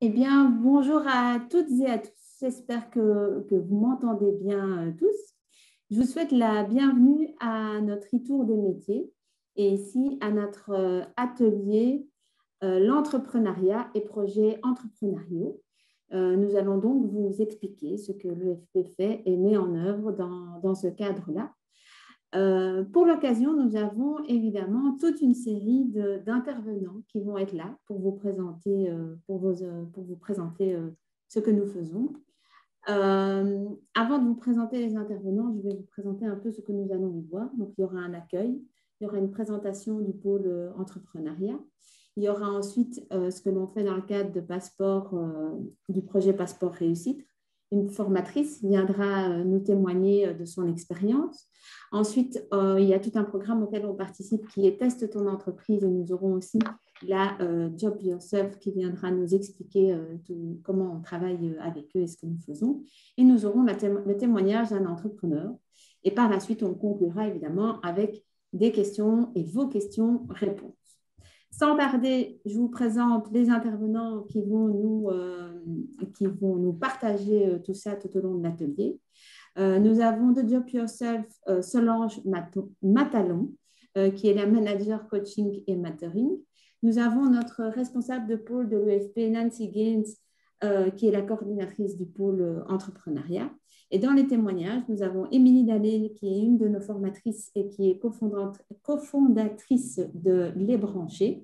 Eh bien, bonjour à toutes et à tous. J'espère que vous m'entendez bien tous. Je vous souhaite la bienvenue à notre e-tour des métiers et ici à notre atelier l'entrepreneuriat et projets entrepreneuriaux. Nous allons donc vous expliquer ce que l'EFP fait et met en œuvre dans ce cadre-là. Pour l'occasion, nous avons évidemment toute une série d'intervenants qui vont être là pour vous présenter, ce que nous faisons. Avant de vous présenter les intervenants, je vais vous présenter un peu ce que nous allons y voir. Donc, il y aura un accueil, il y aura une présentation du pôle entrepreneuriat. Il y aura ensuite ce que l'on fait dans le cadre du projet Passeport Réussite. Une formatrice viendra nous témoigner de son expérience. Ensuite, il y a tout un programme auquel on participe qui est Teste ton entreprise et nous aurons aussi la Job Yourself qui viendra nous expliquer comment on travaille avec eux et ce que nous faisons. Et nous aurons le témoignage d'un entrepreneur. Et par la suite, on conclura évidemment avec des questions et vos questions-réponses. Sans tarder, je vous présente les intervenants qui vont nous partager tout ça tout au long de l'atelier. Nous avons de Job Yourself Solange Matalon, qui est la manager coaching et mentoring. Nous avons notre responsable de pôle de l'EFP, Nancy Gaines, qui est la coordinatrice du pôle entrepreneuriat. Et dans les témoignages, nous avons Émilie Dallet, qui est une de nos formatrices et qui est cofondatrice de Les Branchés.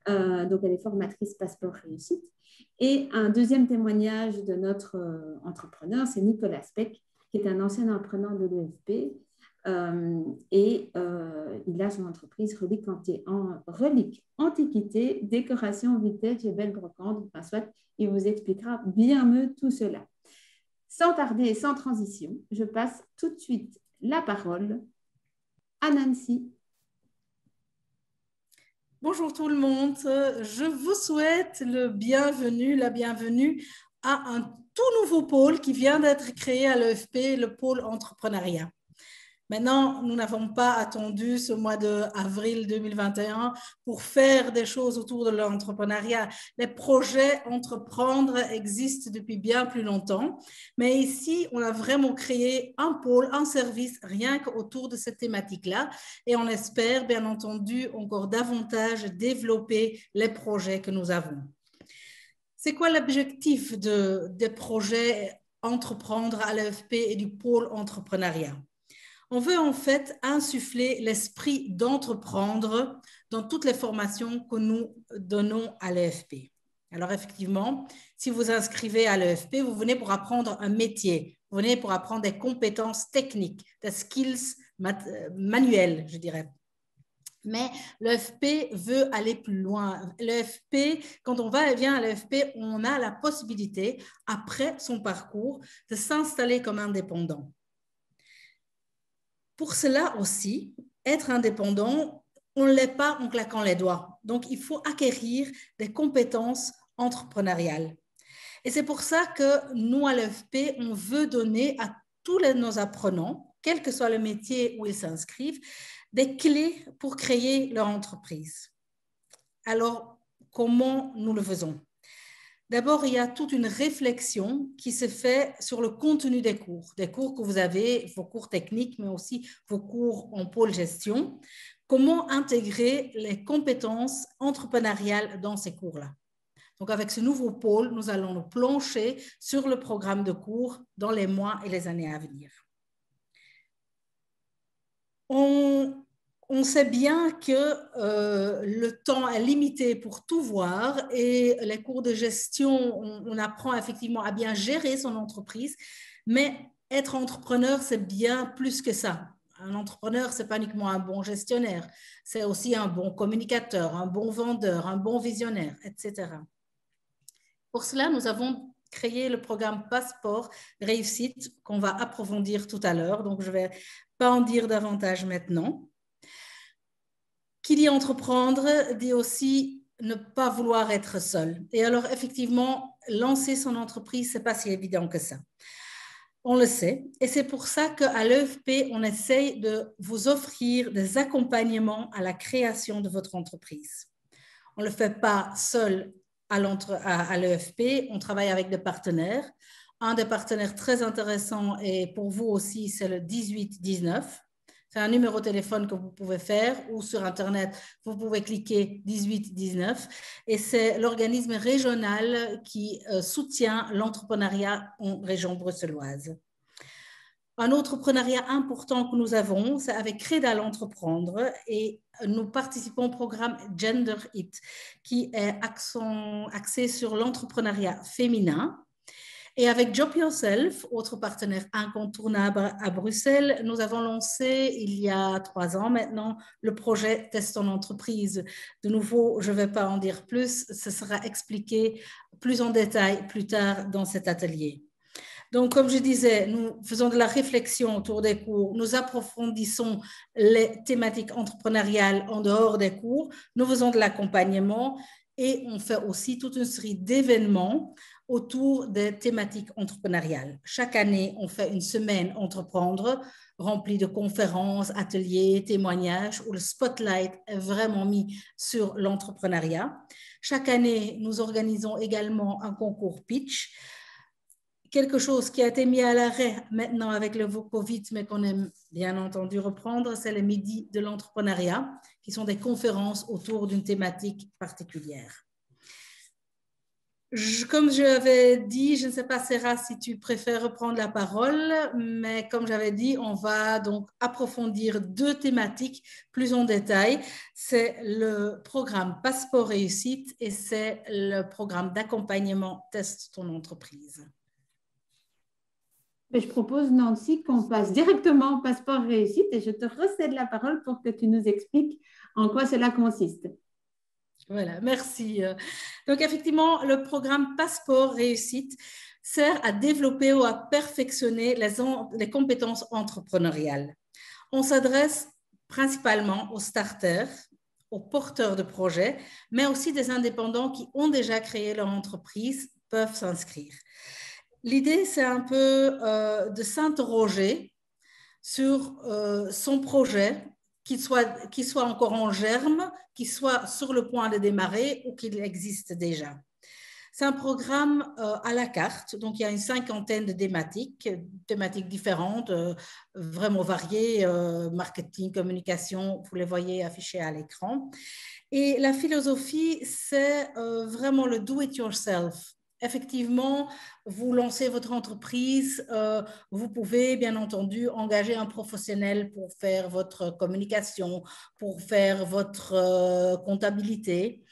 Donc, elle est formatrice Passeport Réussite. Et un deuxième témoignage de notre entrepreneur, c'est Nicolas Speck, qui est un ancien apprenant de l'EFP. Il a son entreprise Relique Antiquité, Décoration, Vintage et Belle Brocante. Enfin, soit, il vous expliquera bien mieux tout cela. Sans tarder et sans transition, je passe tout de suite la parole à Nancy. Bonjour tout le monde, je vous souhaite la bienvenue à un tout nouveau pôle qui vient d'être créé à l'EFP, le pôle entrepreneuriat. Maintenant, nous n'avons pas attendu ce mois d'avril 2021 pour faire des choses autour de l'entrepreneuriat. Les projets entreprendre existent depuis bien plus longtemps, mais ici, on a vraiment créé un pôle, un service rien qu'autour de cette thématique-là et on espère, bien entendu, encore davantage développer les projets que nous avons. C'est quoi l'objectif des projets entreprendre à l'EFP et du pôle entrepreneuriat? On veut en fait insuffler l'esprit d'entreprendre dans toutes les formations que nous donnons à l'EFP. Alors effectivement, si vous inscrivez à l'EFP, vous venez pour apprendre un métier, vous venez pour apprendre des compétences techniques, des skills manuels, je dirais. Mais l'EFP veut aller plus loin. L'EFP, quand on vient à l'EFP, on a la possibilité, après son parcours, de s'installer comme indépendant. Pour cela aussi, être indépendant, on ne l'est pas en claquant les doigts. Donc, il faut acquérir des compétences entrepreneuriales. Et c'est pour ça que nous, à l'EFP, on veut donner à tous nos apprenants, quel que soit le métier où ils s'inscrivent, des clés pour créer leur entreprise. Alors, comment nous le faisons ? D'abord, il y a toute une réflexion qui se fait sur le contenu des cours que vous avez, vos cours techniques, mais aussi vos cours en pôle gestion. Comment intégrer les compétences entrepreneuriales dans ces cours-là? Donc, avec ce nouveau pôle, nous allons nous plonger sur le programme de cours dans les mois et les années à venir. On sait bien que le temps est limité pour tout voir et les cours de gestion, on apprend effectivement à bien gérer son entreprise, mais être entrepreneur, c'est bien plus que ça. Un entrepreneur, ce n'est pas uniquement un bon gestionnaire, c'est aussi un bon communicateur, un bon vendeur, un bon visionnaire, etc. Pour cela, nous avons créé le programme Passeport Réussite qu'on va approfondir tout à l'heure, donc je ne vais pas en dire davantage maintenant. Qui dit entreprendre dit aussi ne pas vouloir être seul. Et alors, effectivement, lancer son entreprise, ce n'est pas si évident que ça. On le sait. Et c'est pour ça qu'à l'EFP, on essaye de vous offrir des accompagnements à la création de votre entreprise. On ne le fait pas seul à l'EFP, on travaille avec des partenaires. Un des partenaires très intéressants, et pour vous aussi, c'est le 1819. C'est un numéro de téléphone que vous pouvez faire, ou sur Internet, vous pouvez cliquer 1819. Et c'est l'organisme régional qui soutient l'entrepreneuriat en région bruxelloise. Un autre partenariat important que nous avons, c'est avec Crédal Entreprendre, et nous participons au programme Gender It, qui est axé sur l'entrepreneuriat féminin. Et avec Job Yourself, autre partenaire incontournable à Bruxelles, nous avons lancé il y a 3 ans maintenant le projet Test en entreprise. De nouveau, je ne vais pas en dire plus, ce sera expliqué plus en détail plus tard dans cet atelier. Donc, comme je disais, nous faisons de la réflexion autour des cours, nous approfondissons les thématiques entrepreneuriales en dehors des cours, nous faisons de l'accompagnement et on fait aussi toute une série d'événements autour des thématiques entrepreneuriales. Chaque année, on fait une semaine entreprendre remplie de conférences, ateliers, témoignages où le spotlight est vraiment mis sur l'entrepreneuriat. Chaque année, nous organisons également un concours pitch. Quelque chose qui a été mis à l'arrêt maintenant avec le Covid, mais qu'on aime bien entendu reprendre, c'est les midis de l'entrepreneuriat, qui sont des conférences autour d'une thématique particulière. Comme je l'avais dit, je ne sais pas, Sarah, si tu préfères reprendre la parole, mais comme j'avais dit, on va donc approfondir 2 thématiques plus en détail. C'est le programme Passeport Réussite et c'est le programme d'accompagnement Teste ton entreprise. Je propose, Nancy, qu'on passe directement au Passeport Réussite et je te recède la parole pour que tu nous expliques en quoi cela consiste. Voilà, merci. Donc, effectivement, le programme Passeport Réussite sert à développer ou à perfectionner les compétences entrepreneuriales. On s'adresse principalement aux starters, aux porteurs de projets, mais aussi des indépendants qui ont déjà créé leur entreprise peuvent s'inscrire. L'idée, c'est un peu de s'interroger sur son projet, qu'il soit encore en germe, qu'il soit sur le point de démarrer ou qu'il existe déjà. C'est un programme à la carte, donc il y a une 50aine de thématiques différentes, vraiment variées, marketing, communication, vous les voyez affichées à l'écran. Et la philosophie, c'est vraiment le do-it-yourself. Effectivement, vous lancez votre entreprise, vous pouvez bien entendu engager un professionnel pour faire votre communication, pour faire votre comptabilité,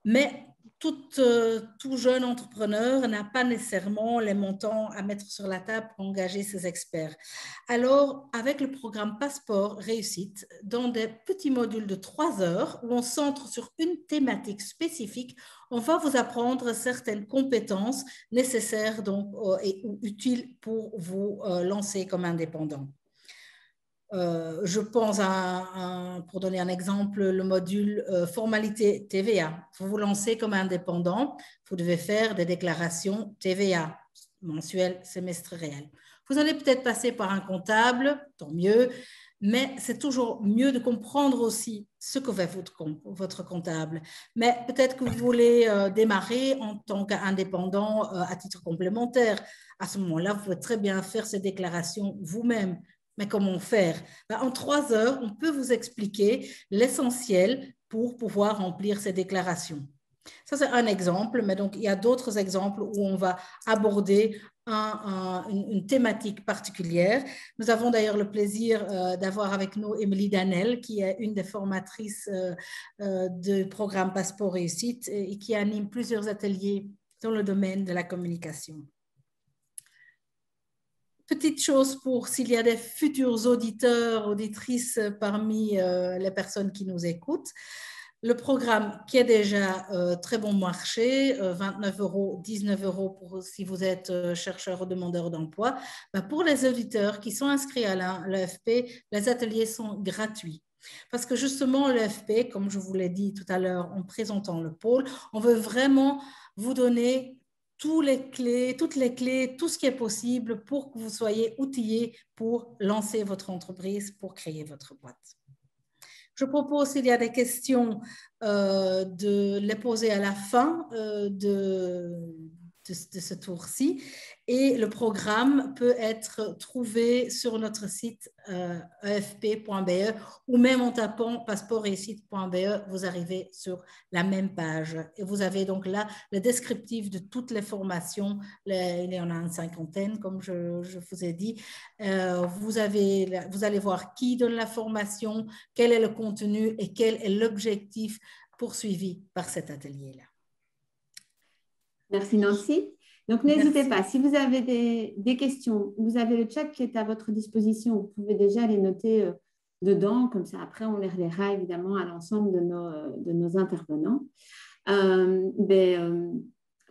mais tout jeune entrepreneur n'a pas nécessairement les montants à mettre sur la table pour engager ses experts. Alors, avec le programme Passeport Réussite, dans des petits modules de 3 heures, où on centre sur une thématique spécifique, on va vous apprendre certaines compétences nécessaires donc, et utiles pour vous lancer comme indépendant. Je pense pour donner un exemple, le module formalité TVA. Vous vous lancez comme indépendant, vous devez faire des déclarations TVA mensuelles, semestrielles. Vous allez peut-être passer par un comptable, tant mieux, mais c'est toujours mieux de comprendre aussi ce que fait votre comptable. Mais peut-être que vous voulez démarrer en tant qu'indépendant à titre complémentaire. À ce moment-là, vous pouvez très bien faire ces déclarations vous-même. Mais comment faire? En 3 heures, on peut vous expliquer l'essentiel pour pouvoir remplir ces déclarations. Ça, c'est un exemple, mais donc il y a d'autres exemples où on va aborder une thématique particulière. Nous avons d'ailleurs le plaisir d'avoir avec nous Émilie Danel, qui est une des formatrices du programme Passeport Réussite et qui anime plusieurs ateliers dans le domaine de la communication. Petite chose pour s'il y a des futurs auditeurs, auditrices parmi les personnes qui nous écoutent. Le programme qui est déjà très bon marché, 29 €, 19 € pour, si vous êtes chercheur ou demandeur d'emploi. Pour les auditeurs qui sont inscrits à l'EFP, les ateliers sont gratuits. Parce que justement, l'EFP, comme je vous l'ai dit tout à l'heure en présentant le pôle, on veut vraiment vous donner toutes les clés, tout ce qui est possible pour que vous soyez outillés pour lancer votre entreprise, pour créer votre boîte. Je propose, s'il y a des questions, de les poser à la fin de ce tour-ci. Et le programme peut être trouvé sur notre site efp.be ou même en tapant passeportréussite.be, vous arrivez sur la même page. Et vous avez donc là le descriptif de toutes les formations. Il y en a une cinquantaine, comme je vous ai dit. Vous allez voir qui donne la formation, quel est le contenu et quel est l'objectif poursuivi par cet atelier-là. Merci Nancy. Donc, n'hésitez pas, si vous avez des questions, vous avez le chat qui est à votre disposition. Vous pouvez déjà les noter dedans, comme ça, après, on les relaiera évidemment à l'ensemble de nos intervenants.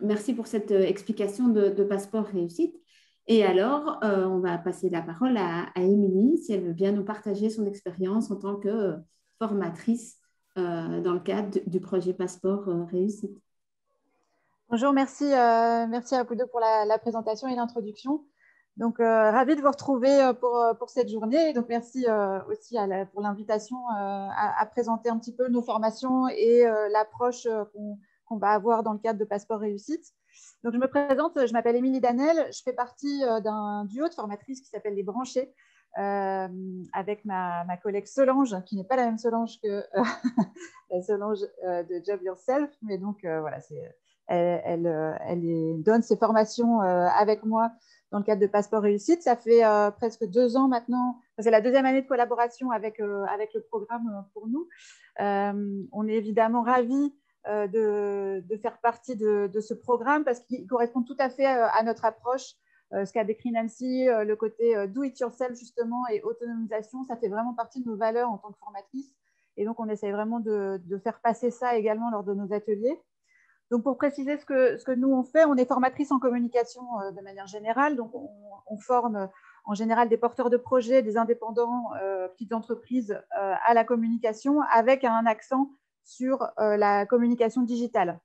Merci pour cette explication de passeport réussite. Et alors, on va passer la parole à Émilie, si elle veut bien nous partager son expérience en tant que formatrice dans le cadre du projet passeport réussite. Bonjour, merci à vous deux pour la présentation et l'introduction. Donc, ravie de vous retrouver pour cette journée. Donc, merci aussi pour l'invitation à présenter un petit peu nos formations et l'approche qu'on va avoir dans le cadre de Passeport Réussite. Donc, je me présente, je m'appelle Émilie Danel. Je fais partie d'un duo de formatrices qui s'appelle Les Branchés, avec ma collègue Solange, qui n'est pas la même Solange que la Solange de Job Yourself. Mais donc, voilà, elle donne ses formations avec moi dans le cadre de Passeport Réussite. Ça fait presque 2 ans maintenant. C'est la 2e année de collaboration avec le programme pour nous. On est évidemment ravis de faire partie de ce programme parce qu'il correspond tout à fait à notre approche. Ce qu'a décrit Nancy, le côté do it yourself justement et autonomisation, ça fait vraiment partie de nos valeurs en tant que formatrice. Et donc, on essaie vraiment de faire passer ça également lors de nos ateliers. Donc, pour préciser ce que nous, on fait, on est formatrice en communication de manière générale. Donc, on forme en général des porteurs de projets, des indépendants, petites entreprises à la communication avec un accent sur la communication digitale.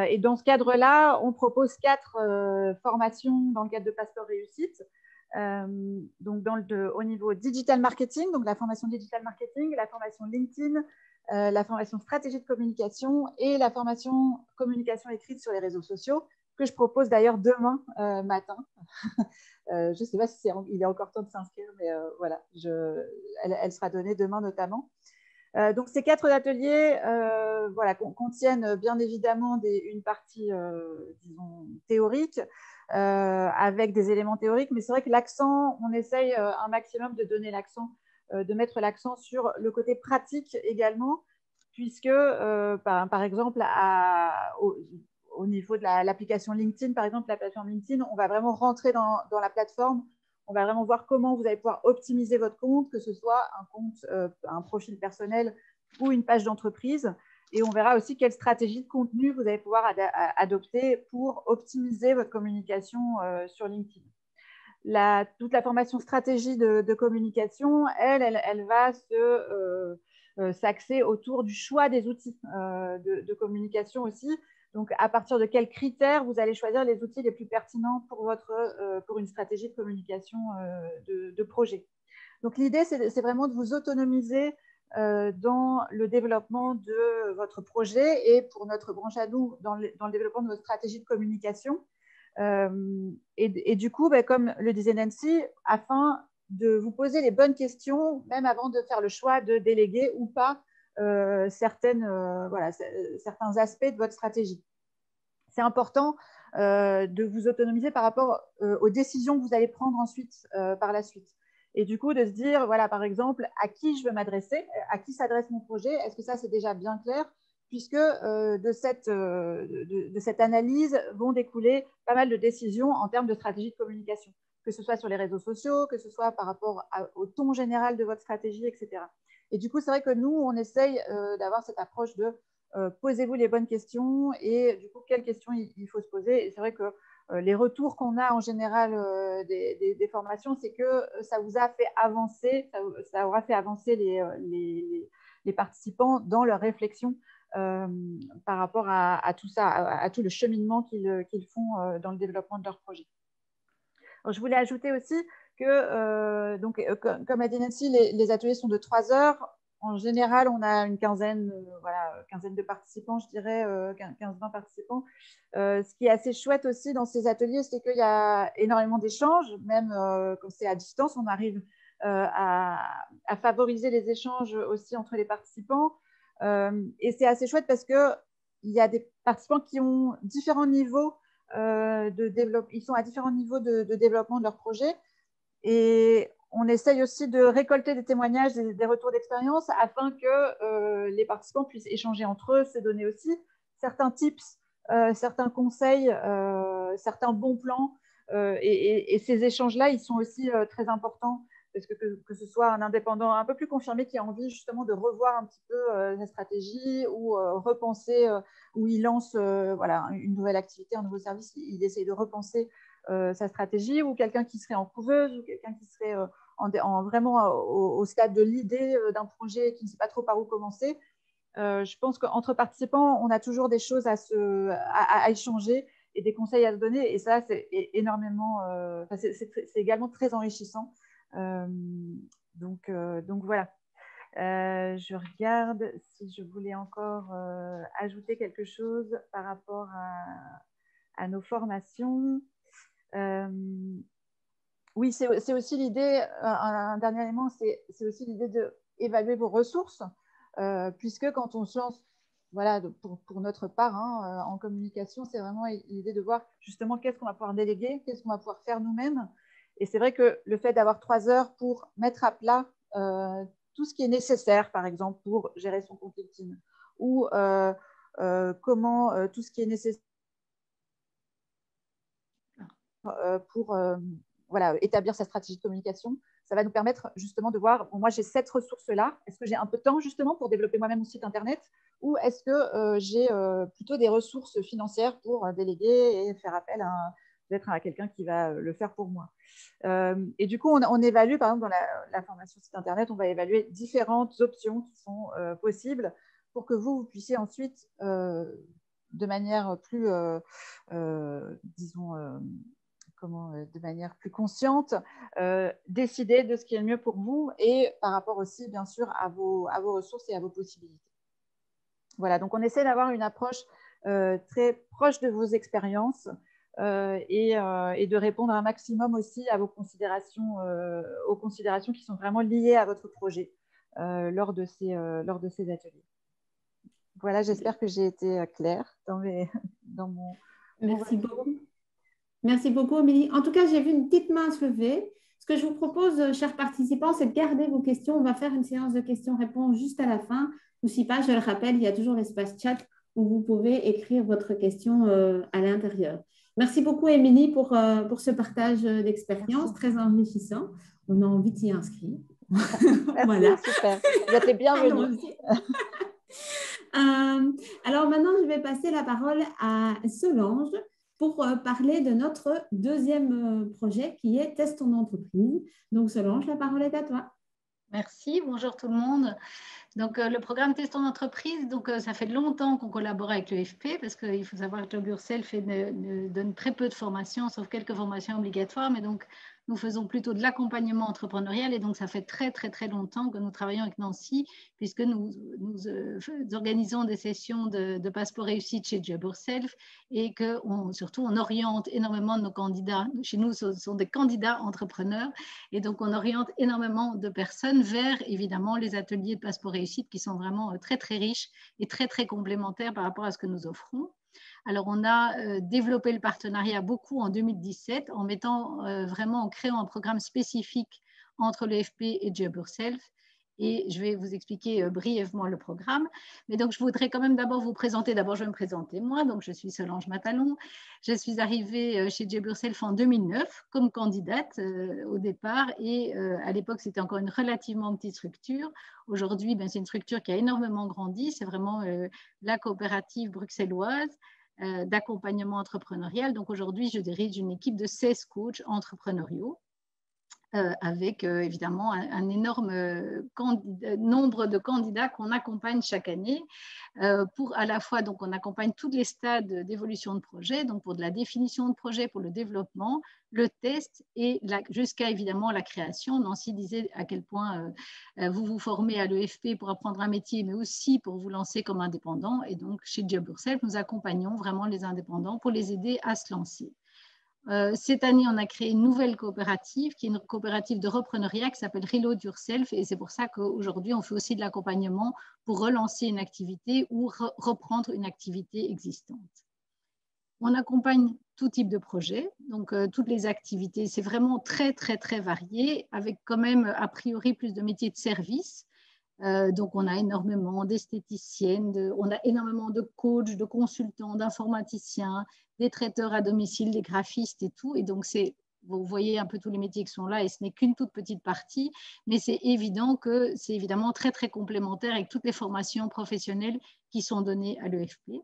Et dans ce cadre-là, on propose 4 formations dans le cadre de Passeport Réussite. Donc, au niveau digital marketing, donc la formation digital marketing, la formation LinkedIn, la formation stratégie de communication et la formation communication écrite sur les réseaux sociaux, que je propose d'ailleurs demain matin. Je ne sais pas il est encore temps de s'inscrire, mais voilà, elle sera donnée demain notamment. Donc, ces 4 ateliers voilà, contiennent bien évidemment une partie, disons, théorique, avec des éléments théoriques, mais c'est vrai que l'accent, on essaye un maximum de donner l'accent, de mettre l'accent sur le côté pratique également, puisque, par exemple, au niveau de l'application LinkedIn, par exemple, la plateforme LinkedIn, on va vraiment rentrer dans la plateforme. On va vraiment voir comment vous allez pouvoir optimiser votre compte, que ce soit un compte, un profil personnel ou une page d'entreprise. Et on verra aussi quelle stratégie de contenu vous allez pouvoir adopter pour optimiser votre communication sur LinkedIn. Toute la formation stratégie de communication, elle va s'axer autour du choix des outils de communication aussi. Donc, à partir de quels critères vous allez choisir les outils les plus pertinents pour une stratégie de communication de projet. Donc, l'idée, c'est vraiment de vous autonomiser dans le développement de votre projet et pour notre branche à nous, dans le développement de votre stratégie de communication. Et du coup, comme le disait Nancy, afin de vous poser les bonnes questions, même avant de faire le choix de déléguer ou pas certains aspects de votre stratégie. C'est important de vous autonomiser par rapport aux décisions que vous allez prendre ensuite, par la suite. Et du coup, de se dire, voilà, par exemple, à qui je veux m'adresser, à qui s'adresse mon projet, est-ce que ça, c'est déjà bien clair? Puisque de cette analyse vont découler pas mal de décisions en termes de stratégie de communication, que ce soit sur les réseaux sociaux, que ce soit par rapport au ton général de votre stratégie, etc. Et du coup, c'est vrai que nous, on essaye d'avoir cette approche de posez-vous les bonnes questions et du coup, quelles questions il faut se poser. Et c'est vrai que les retours qu'on a en général des formations, c'est que ça vous a fait avancer, ça aura fait avancer les participants dans leur réflexion par rapport à tout ça, à tout le cheminement qu'ils font dans le développement de leur projet. Alors, je voulais ajouter aussi que, comme a dit Nancy, les ateliers sont de 3 heures. En général, on a une quinzaine, quinzaine de participants, je dirais, 15-20 participants. Ce qui est assez chouette aussi dans ces ateliers, c'est qu'il y a énormément d'échanges, même quand c'est à distance, on arrive à favoriser les échanges aussi entre les participants. Et c'est assez chouette parce qu'il y a des participants qui ont différents niveaux de développement, ils sont à différents niveaux de développement de leur projet. Et on essaye aussi de récolter des témoignages, des retours d'expérience afin que les participants puissent échanger entre eux, se donner aussi certains tips, certains conseils, certains bons plans. Et ces échanges-là, ils sont aussi très importants parce que ce soit un indépendant un peu plus confirmé qui a envie justement de revoir un petit peu la stratégie ou repenser, ou il lance une nouvelle activité, un nouveau service, il essaye de repenser sa stratégie, ou quelqu'un qui serait en couveuse, ou quelqu'un qui serait vraiment au stade de l'idée d'un projet qui ne sait pas trop par où commencer. Je pense qu'entre participants, on a toujours des choses à échanger et des conseils à se donner, et ça, c'est énormément, c'est également très enrichissant. Donc voilà. Je regarde si je voulais encore ajouter quelque chose par rapport à nos formations. Oui, c'est aussi l'idée, un dernier élément, c'est aussi l'idée d'évaluer vos ressources, puisque quand on se lance, voilà, pour notre part, en communication, c'est vraiment l'idée de voir justement qu'est-ce qu'on va pouvoir déléguer, qu'est-ce qu'on va pouvoir faire nous-mêmes. Et c'est vrai que le fait d'avoir 3 heures pour mettre à plat tout ce qui est nécessaire, par exemple, pour gérer son compte LinkedIn, ou comment tout ce qui est nécessaire pour établir sa stratégie de communication, ça va nous permettre justement de voir, bon, moi j'ai cette ressource-là, est-ce que j'ai un peu de temps justement pour développer moi-même mon site internet, ou est-ce que j'ai plutôt des ressources financières pour déléguer et faire appel peut-être à quelqu'un qui va le faire pour moi. Et du coup, on évalue, par exemple, dans la formation site internet, on va évaluer différentes options qui sont possibles pour que vous puissiez ensuite, de manière plus, disons, de manière plus consciente, décider de ce qui est le mieux pour vous et par rapport aussi, bien sûr, à vos ressources et à vos possibilités. Voilà, donc on essaie d'avoir une approche très proche de vos expériences et de répondre un maximum aussi à vos considérations, aux considérations qui sont vraiment liées à votre projet lors de ces ateliers. Voilà, j'espère que j'ai été claire dans mon... Merci beaucoup. Merci beaucoup, Amélie. En tout cas, j'ai vu une petite main se lever. Ce que je vous propose, chers participants, c'est de garder vos questions. On va faire une séance de questions-réponses juste à la fin. Ou si pas, je le rappelle, il y a toujours l'espace chat où vous pouvez écrire votre question à l'intérieur. Merci beaucoup, Émilie, pour ce partage d'expérience très enrichissant. On a envie de s'y inscrire. Voilà. Super. Vous êtes les bienvenus. Alors maintenant, je vais passer la parole à Solange pour parler de notre deuxième projet qui est Teste ton entreprise. Donc Solange, la parole est à toi. Merci, bonjour tout le monde. Donc, le programme Test ton entreprise, donc, ça fait longtemps qu'on collabore avec l'EFP parce qu'il faut savoir que Job Yourself donne très peu de formations, sauf quelques formations obligatoires, mais donc nous faisons plutôt de l'accompagnement entrepreneurial et donc ça fait très, très, très longtemps que nous travaillons avec Nancy puisque nous organisons des sessions de passeport réussite chez Job Yourself et que surtout on oriente énormément de nos candidats. Chez nous, ce sont des candidats entrepreneurs et donc on oriente énormément de personnes vers évidemment les ateliers de passeport réussite qui sont vraiment très, très riches et très, très complémentaires par rapport à ce que nous offrons. Alors, on a développé le partenariat beaucoup en 2017 en en créant un programme spécifique entre l'EFP et Job Yourself. Et je vais vous expliquer brièvement le programme. Mais donc, je voudrais quand même d'abord vous présenter. D'abord, je vais me présenter moi. Donc, je suis Solange Matalon. Je suis arrivée chez Job Yourself en 2009 comme candidate au départ. Et à l'époque, c'était encore une relativement petite structure. Aujourd'hui, c'est une structure qui a énormément grandi. C'est vraiment la coopérative bruxelloise d'accompagnement entrepreneurial. Donc, aujourd'hui, je dirige une équipe de 16 coachs entrepreneuriaux. avec évidemment un énorme nombre de candidats qu'on accompagne chaque année pour à la fois, donc on accompagne tous les stades d'évolution de projet, donc pour de la définition de projet, pour le développement, le test et jusqu'à évidemment la création. Nancy disait à quel point vous vous formez à l'EFP pour apprendre un métier, mais aussi pour vous lancer comme indépendant. Et donc chez Job Yourself, nous accompagnons vraiment les indépendants pour les aider à se lancer. Cette année, on a créé une nouvelle coopérative qui est une coopérative de repreneuriat qui s'appelle Reload Yourself et c'est pour ça qu'aujourd'hui, on fait aussi de l'accompagnement pour relancer une activité ou reprendre une activité existante. On accompagne tout type de projet, donc toutes les activités, c'est vraiment très, très, très varié avec quand même a priori plus de métiers de service. Donc, on a énormément d'esthéticiennes, on a énormément de coachs, de consultants, d'informaticiens, des traiteurs à domicile, des graphistes et tout. Et donc, vous voyez un peu tous les métiers qui sont là et ce n'est qu'une toute petite partie, mais c'est évident que c'est évidemment très, très complémentaire avec toutes les formations professionnelles qui sont données à l'EFP.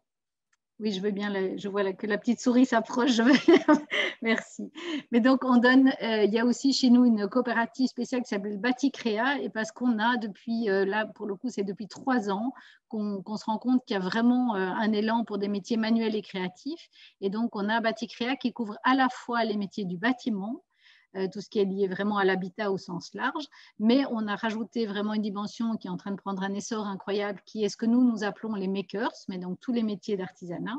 Oui, je veux bien, je vois que la petite souris s'approche. Merci. Mais donc, on donne, il y a aussi chez nous une coopérative spéciale qui s'appelle Baticréa, et parce qu'on a depuis, là, pour le coup, c'est depuis 3 ans qu'on se rend compte qu'il y a vraiment un élan pour des métiers manuels et créatifs. Et donc, on a Baticréa qui couvre à la fois les métiers du bâtiment, tout ce qui est lié vraiment à l'habitat au sens large, mais on a rajouté vraiment une dimension qui est en train de prendre un essor incroyable, qui est ce que nous appelons les makers, mais donc tous les métiers d'artisanat,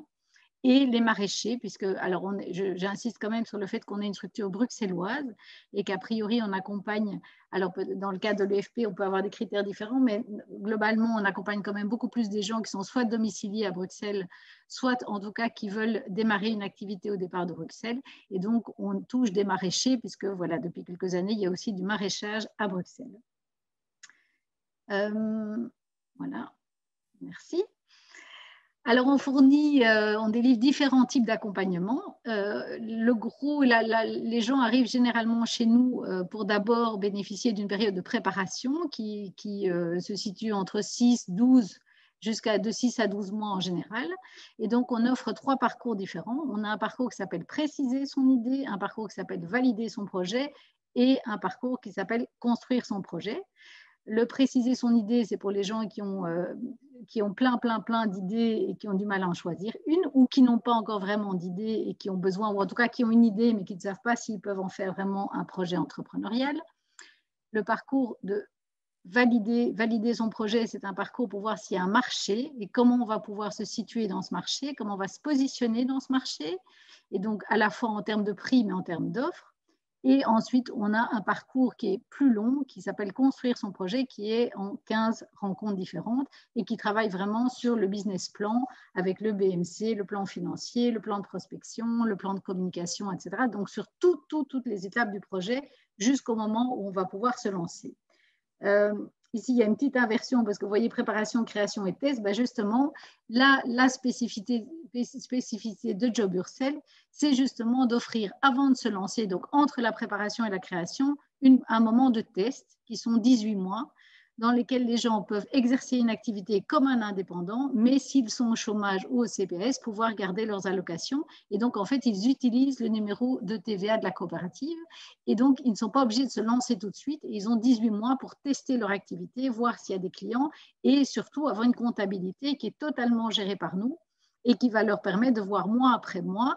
et les maraîchers, puisque, alors j'insiste quand même sur le fait qu'on est une structure bruxelloise et qu'a priori on accompagne, alors dans le cas de l'EFP on peut avoir des critères différents, mais globalement on accompagne quand même beaucoup plus des gens qui sont soit domiciliés à Bruxelles, soit en tout cas qui veulent démarrer une activité au départ de Bruxelles, et donc on touche des maraîchers, puisque voilà, depuis quelques années il y a aussi du maraîchage à Bruxelles. Voilà, merci. Alors, on délivre différents types d'accompagnement. Les gens arrivent généralement chez nous pour d'abord bénéficier d'une période de préparation qui se situe entre 6 à 12 mois en général. Et donc, on offre 3 parcours différents. On a un parcours qui s'appelle préciser son idée, un parcours qui s'appelle valider son projet et un parcours qui s'appelle construire son projet. Le préciser son idée, c'est pour les gens qui ont plein d'idées et qui ont du mal à en choisir une, ou qui n'ont pas encore vraiment d'idées et qui ont besoin, ou en tout cas qui ont une idée mais qui ne savent pas s'ils peuvent en faire vraiment un projet entrepreneurial. Le parcours de valider son projet, c'est un parcours pour voir s'il y a un marché et comment on va pouvoir se situer dans ce marché, comment on va se positionner dans ce marché, et donc à la fois en termes de prix mais en termes d'offres. Et ensuite, on a un parcours qui est plus long, qui s'appelle construire son projet, qui est en 15 rencontres différentes et qui travaille vraiment sur le business plan avec le BMC, le plan financier, le plan de prospection, le plan de communication, etc. Donc, sur toutes les étapes du projet jusqu'au moment où on va pouvoir se lancer. Ici, il y a une petite inversion parce que vous voyez préparation, création et test. Ben justement, la spécificité de Job Yourself, c'est justement d'offrir avant de se lancer, donc entre la préparation et la création, un moment de test qui sont 18 mois dans lesquels les gens peuvent exercer une activité comme un indépendant, mais s'ils sont au chômage ou au CPS, pouvoir garder leurs allocations. Et donc, en fait, ils utilisent le numéro de TVA de la coopérative. Et donc, ils ne sont pas obligés de se lancer tout de suite. Ils ont 18 mois pour tester leur activité, voir s'il y a des clients et surtout avoir une comptabilité qui est totalement gérée par nous et qui va leur permettre de voir mois après mois,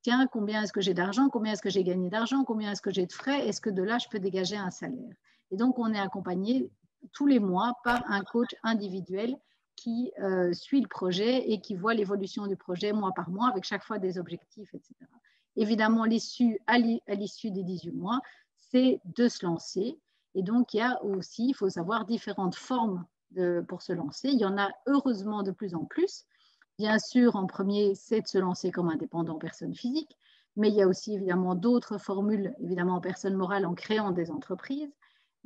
tiens, combien est-ce que j'ai d'argent, combien est-ce que j'ai gagné d'argent, combien est-ce que j'ai de frais, est-ce que de là, je peux dégager un salaire. Et donc, on est accompagné tous les mois par un coach individuel qui suit le projet et qui voit l'évolution du projet mois par mois avec chaque fois des objectifs, etc. Évidemment, à l'issue des 18 mois, c'est de se lancer. Et donc, il faut savoir différentes formes pour se lancer. Il y en a heureusement de plus en plus. Bien sûr, en premier, c'est de se lancer comme indépendant personne physique, mais il y a aussi évidemment d'autres formules, évidemment en personne morale, en créant des entreprises.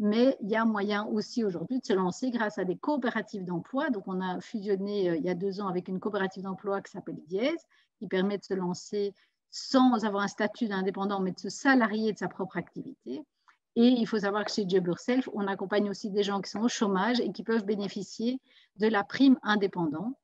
Mais il y a moyen aussi aujourd'hui de se lancer grâce à des coopératives d'emploi. Donc, on a fusionné il y a 2 ans avec une coopérative d'emploi qui s'appelle Diez, qui permet de se lancer sans avoir un statut d'indépendant, mais de se salarier de sa propre activité. Et il faut savoir que chez Job Yourself, on accompagne aussi des gens qui sont au chômage et qui peuvent bénéficier de la prime indépendant.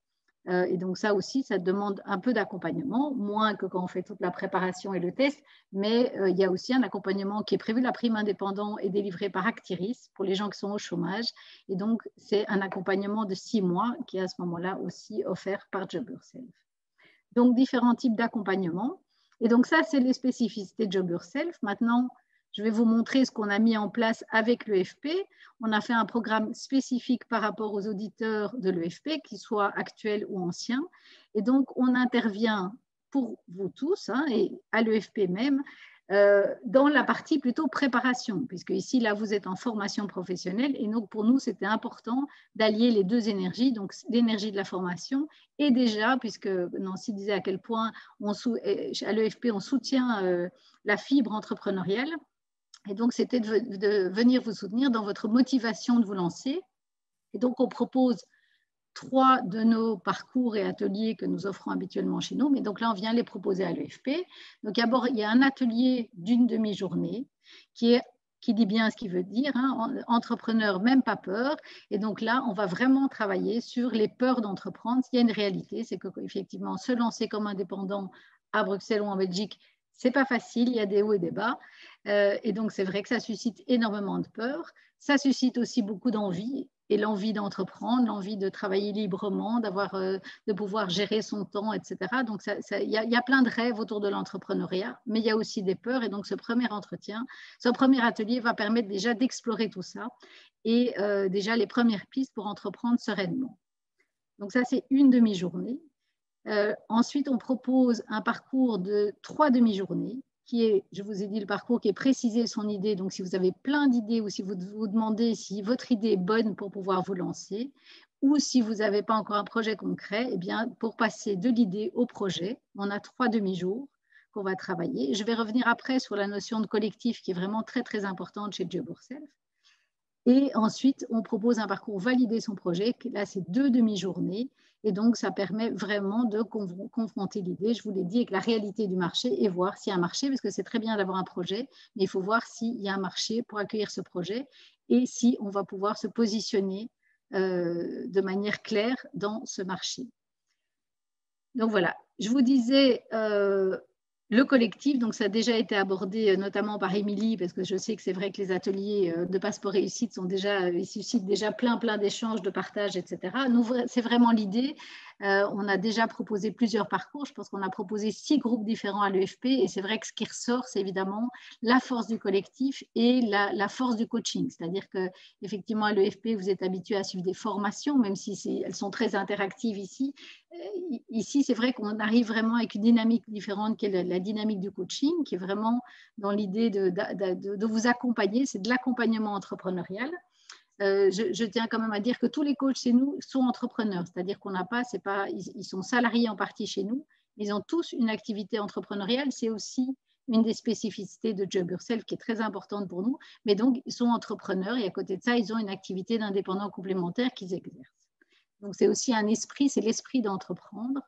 Et donc ça aussi, ça demande un peu d'accompagnement, moins que quand on fait toute la préparation et le test, mais il y a aussi un accompagnement qui est prévu. La prime indépendant est délivrée par Actiris pour les gens qui sont au chômage. Et donc, c'est un accompagnement de 6 mois qui est à ce moment-là aussi offert par Job Yourself. Donc, différents types d'accompagnement. Et donc ça, c'est les spécificités de Job Yourself. Maintenant, je vais vous montrer ce qu'on a mis en place avec l'EFP. On a fait un programme spécifique par rapport aux auditeurs de l'EFP, qu'ils soient actuels ou anciens. Et donc, on intervient pour vous tous, hein, et à l'EFP même, dans la partie plutôt préparation, puisque ici, là, vous êtes en formation professionnelle. Et donc, pour nous, c'était important d'allier les deux énergies, donc l'énergie de la formation et déjà, puisque Nancy disait à quel point à l'EFP, on soutient la fibre entrepreneuriale. Et donc, c'était de venir vous soutenir dans votre motivation de vous lancer. Et donc, on propose 3 de nos parcours et ateliers que nous offrons habituellement chez nous. Mais donc là, on vient les proposer à l'EFP. Donc, d'abord, il y a un atelier d'une demi-journée qui dit bien ce qu'il veut dire, hein, entrepreneur, même pas peur. Et donc là, on va vraiment travailler sur les peurs d'entreprendre. Il y a une réalité, c'est qu'effectivement, se lancer comme indépendant à Bruxelles ou en Belgique, c'est pas facile, il y a des hauts et des bas. Et donc, c'est vrai que ça suscite énormément de peur. Ça suscite aussi beaucoup d'envie, et l'envie d'entreprendre, l'envie de travailler librement, de pouvoir gérer son temps, etc. Donc, il y a plein de rêves autour de l'entrepreneuriat, mais il y a aussi des peurs. Et donc, ce premier atelier va permettre déjà d'explorer tout ça et déjà les premières pistes pour entreprendre sereinement. Donc, ça, c'est une demi-journée. Ensuite, on propose un parcours de 3 demi-journées qui est, je vous ai dit, le parcours qui est précisé son idée. Donc, si vous avez plein d'idées ou si vous vous demandez si votre idée est bonne pour pouvoir vous lancer ou si vous n'avez pas encore un projet concret, eh bien, pour passer de l'idée au projet, on a 3 demi-jours qu'on va travailler. Je vais revenir après sur la notion de collectif qui est vraiment très, très importante chez Job Yourself. Et ensuite, on propose un parcours valider son projet. Là, c'est 2 demi-journées. Et donc, ça permet vraiment de confronter l'idée, je vous l'ai dit, avec la réalité du marché et voir s'il y a un marché, parce que c'est très bien d'avoir un projet, mais il faut voir s'il y a un marché pour accueillir ce projet et si on va pouvoir se positionner de manière claire dans ce marché. Donc voilà, je vous disais le collectif, donc ça a déjà été abordé notamment par Émilie, parce que je sais que c'est vrai que les ateliers de Passeport Réussite ils suscitent déjà plein d'échanges, de partages, etc. Nous, c'est vraiment l'idée. On a déjà proposé plusieurs parcours. Je pense qu'on a proposé 6 groupes différents à l'EFP. Et c'est vrai que ce qui ressort, c'est évidemment la force du collectif et la force du coaching. C'est-à-dire qu'effectivement, à l'EFP, vous êtes habitué à suivre des formations, même si elles sont très interactives ici. Ici, c'est vrai qu'on arrive vraiment avec une dynamique différente qui est la dynamique du coaching, qui est vraiment dans l'idée de vous accompagner. C'est de l'accompagnement entrepreneurial. Je tiens quand même à dire que tous les coachs chez nous sont entrepreneurs, c'est-à-dire qu'on n'a pas, ils sont salariés en partie chez nous, mais ils ont tous une activité entrepreneuriale. C'est aussi une des spécificités de Job Yourself qui est très importante pour nous, mais donc ils sont entrepreneurs et à côté de ça, ils ont une activité d'indépendant complémentaire qu'ils exercent. Donc c'est aussi un esprit, c'est l'esprit d'entreprendre.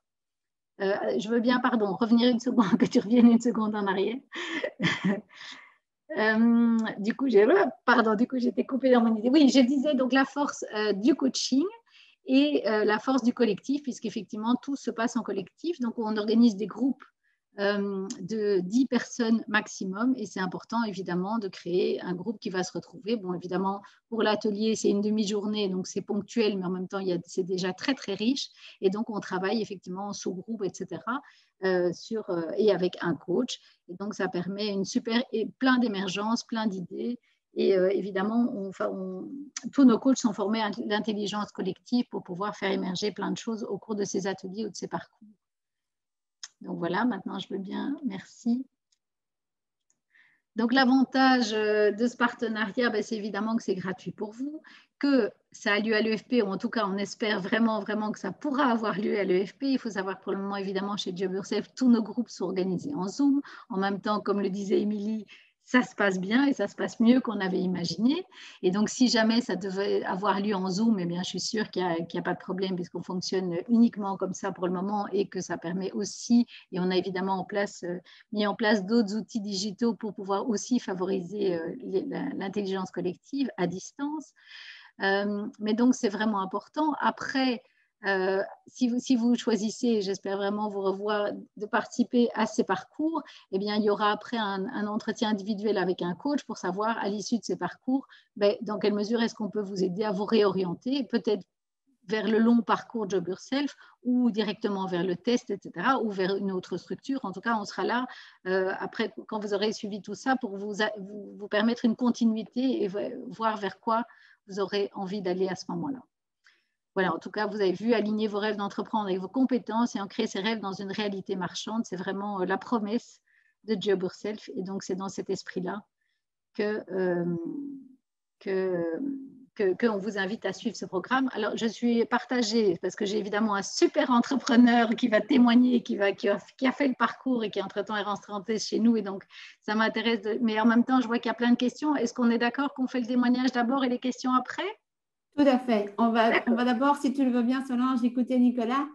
Je veux bien, revenir une seconde, que tu reviennes une seconde en arrière. Du coup, j'étais coupée dans mon idée. Oui, je disais donc la force du coaching et la force du collectif, puisqu'effectivement, tout se passe en collectif. Donc, on organise des groupes de 10 personnes maximum et c'est important, évidemment, de créer un groupe qui va se retrouver. Bon, évidemment, pour l'atelier, c'est une demi-journée, donc c'est ponctuel, mais en même temps, c'est déjà très, très riche. Et donc, on travaille effectivement en sous-groupe, etc., et avec un coach. Et donc, ça permet plein d'émergences, plein d'idées. Et évidemment, tous nos coachs sont formés à l'intelligence collective pour pouvoir faire émerger plein de choses au cours de ces ateliers ou de ces parcours. Donc voilà, maintenant je veux bien, merci. Donc l'avantage de ce partenariat, c'est évidemment que c'est gratuit pour vous, que ça a lieu à l'EFP, ou en tout cas on espère vraiment que ça pourra avoir lieu à l'EFP. Il faut savoir que pour le moment, évidemment, chez Job Yourself, tous nos groupes sont organisés en Zoom. En même temps, comme le disait Émilie, ça se passe bien et ça se passe mieux qu'on avait imaginé. Et donc, si jamais ça devait avoir lieu en Zoom, eh bien, je suis sûre qu'il n'y a pas de problème puisqu'on fonctionne uniquement comme ça pour le moment et que ça permet aussi, et on a évidemment mis en place d'autres outils digitaux pour pouvoir aussi favoriser l'intelligence collective à distance. Mais donc, c'est vraiment important. Après, Si vous choisissez, j'espère vraiment vous revoir, de participer à ces parcours, eh bien, il y aura après un entretien individuel avec un coach pour savoir, à l'issue de ces parcours, dans quelle mesure est-ce qu'on peut vous aider à vous réorienter, peut-être vers le long parcours Job Yourself ou directement vers le test, etc., ou vers une autre structure. En tout cas, on sera là après, quand vous aurez suivi tout ça, pour vous permettre une continuité et voir vers quoi vous aurez envie d'aller à ce moment-là. Voilà, en tout cas, vous avez vu, aligner vos rêves d'entreprendre avec vos compétences et ancrer ces rêves dans une réalité marchande, c'est vraiment la promesse de Job Yourself. Et donc, c'est dans cet esprit-là qu'on vous invite à suivre ce programme. Alors, je suis partagée parce que j'ai évidemment un super entrepreneur qui va témoigner, qui a fait le parcours et qui, entre-temps, est rentré chez nous. Et donc, ça m'intéresse. Mais en même temps, je vois qu'il y a plein de questions. Est-ce qu'on est d'accord qu'on fait le témoignage d'abord et les questions après? Tout à fait. On va d'abord, si tu le veux bien, Solange, écouter Nicolas,